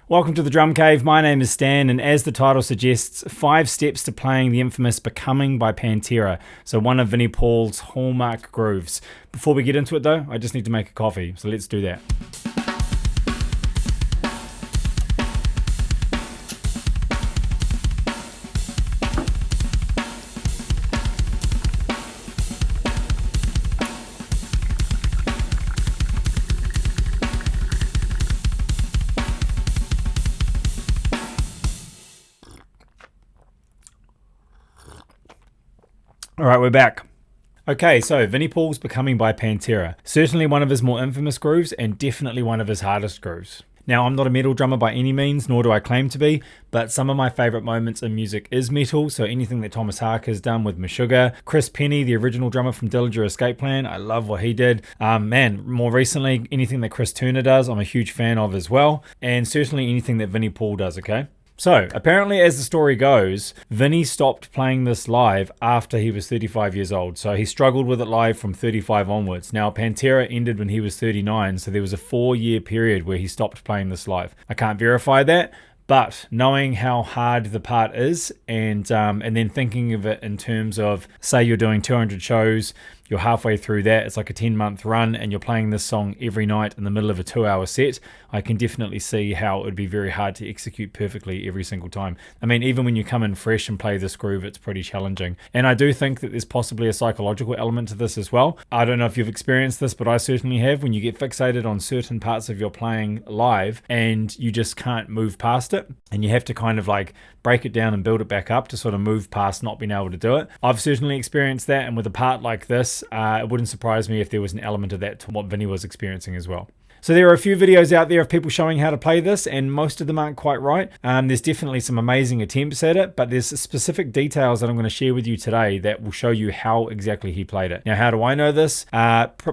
Welcome to the Drum Cave. My name is Stan, and as the title suggests, 5 steps to playing the infamous Becoming by Pantera, so one of Vinnie Pauls' hallmark grooves. Before we get into it though, I just need to make a coffee, so let's do that. Alright, we're back. Okay, so Vinnie Pauls' Becoming by Pantera. Certainly one of his more infamous grooves and definitely one of his hardest grooves. Now, I'm not a metal drummer by any means, nor do I claim to be, but some of my favourite moments in music is metal, so anything that Thomas Harker has done with Meshuggah, Chris Penny, the original drummer from Dillinger Escape Plan, I love what he did. More recently, anything that Chris Turner does, I'm a huge fan of as well, and certainly anything that Vinnie Paul does, okay? So, apparently as the story goes, Vinnie stopped playing this live after he was 35 years old. So he struggled with it live from 35 onwards. Now, Pantera ended when he was 39, so there was a 4-year period where he stopped playing this live. I can't verify that, but knowing how hard the part is and then thinking of it in terms of, say you're doing 200 shows, you're halfway through that, it's like a 10-month run, and you're playing this song every night in the middle of a 2-hour set, I can definitely see how it would be very hard to execute perfectly every single time. I mean, even when you come in fresh and play this groove, it's pretty challenging. And I do think that there's possibly a psychological element to this as well. I don't know if you've experienced this, but I certainly have. When you get fixated on certain parts of your playing live and you just can't move past it, and you have to kind of like break it down and build it back up to sort of move past not being able to do it. I've certainly experienced that, and with a part like this, it wouldn't surprise me if there was an element of that to what Vinnie was experiencing as well. So there are a few videos out there of people showing how to play this, and most of them aren't quite right. There's definitely some amazing attempts at it, but there's specific details that I'm going to share with you today that will show you how exactly he played it. Now, how do I know this?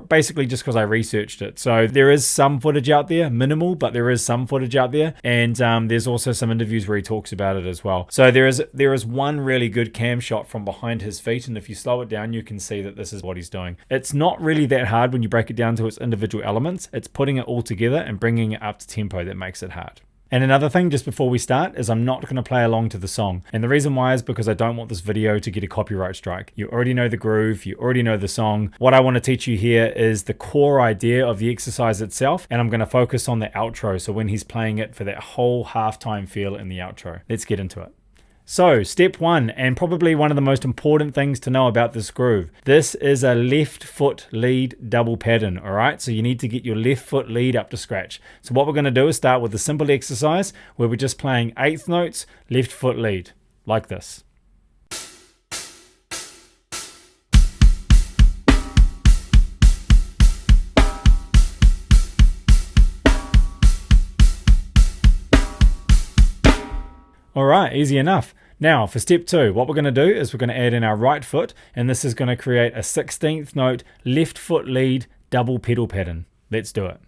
Basically just because I researched it. So there is some footage out there, minimal, but there is some footage out there, and there's also some interviews where he talks about it as well. So there is one really good cam shot from behind his feet, and if you slow it down, you can see that this is what he's doing. It's not really that hard when you break it down to its individual elements. It's putting it all together and bringing it up to tempo that makes it hard. And another thing just before we start is I'm not going to play along to the song. And the reason why is because I don't want this video to get a copyright strike. You already know the groove, you already know the song. What I want to teach you here is the core idea of the exercise itself, and I'm going to focus on the outro, so when he's playing it for that whole halftime feel in the outro. Let's get into it. So, step 1, and probably one of the most important things to know about this groove. This is a left foot lead double pattern, alright? So you need to get your left foot lead up to scratch. So what we're going to do is start with a simple exercise where we're just playing 1/8 notes, left foot lead, like this. Alright, easy enough. Now for step 2, what we're going to do is we're going to add in our right foot, and this is going to create a 16th note left foot lead double pedal pattern. Let's do it.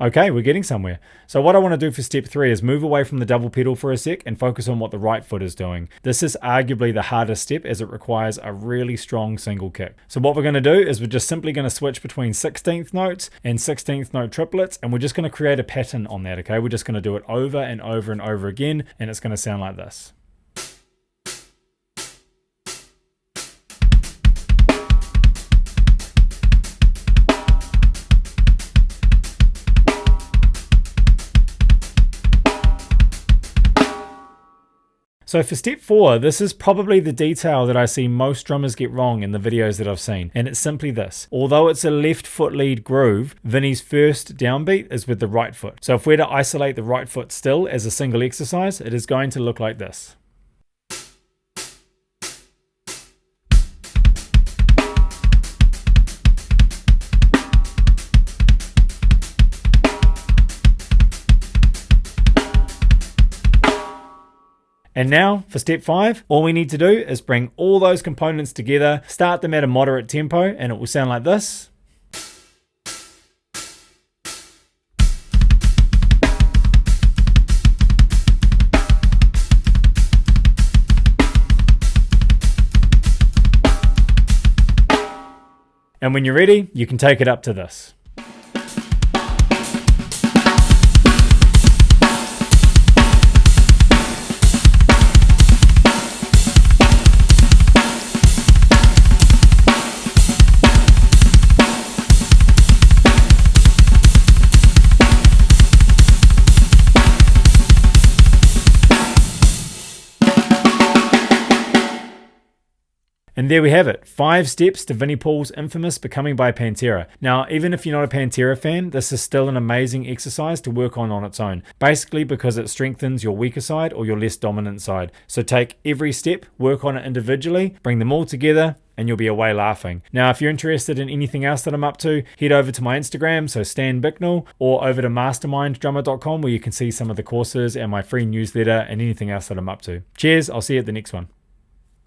Okay, we're getting somewhere. So what I want to do for step 3 is move away from the double pedal for a sec and focus on what the right foot is doing. This is arguably the hardest step as it requires a really strong single kick. So what we're going to do is we're just simply going to switch between 16th notes and 16th note triplets, and we're just going to create a pattern on that, okay? We're just going to do it over and over and over again, and it's going to sound like this. So for step 4, this is probably the detail that I see most drummers get wrong in the videos that I've seen, and it's simply this. Although it's a left foot lead groove, Vinnie's first downbeat is with the right foot. So if we're to isolate the right foot still as a single exercise, it is going to look like this. And now for step 5, all we need to do is bring all those components together, start them at a moderate tempo, and it will sound like this. And when you're ready, you can take it up to this. And there we have it, 5 steps to Vinnie Pauls' infamous Becoming by Pantera. Now, even if you're not a Pantera fan, this is still an amazing exercise to work on its own, basically because it strengthens your weaker side or your less dominant side. So take every step, work on it individually, bring them all together, and you'll be away laughing. Now, if you're interested in anything else that I'm up to, head over to my Instagram, so Stan Bicknell, or over to masterminddrummer.com where you can see some of the courses and my free newsletter and anything else that I'm up to. Cheers, I'll see you at the next one.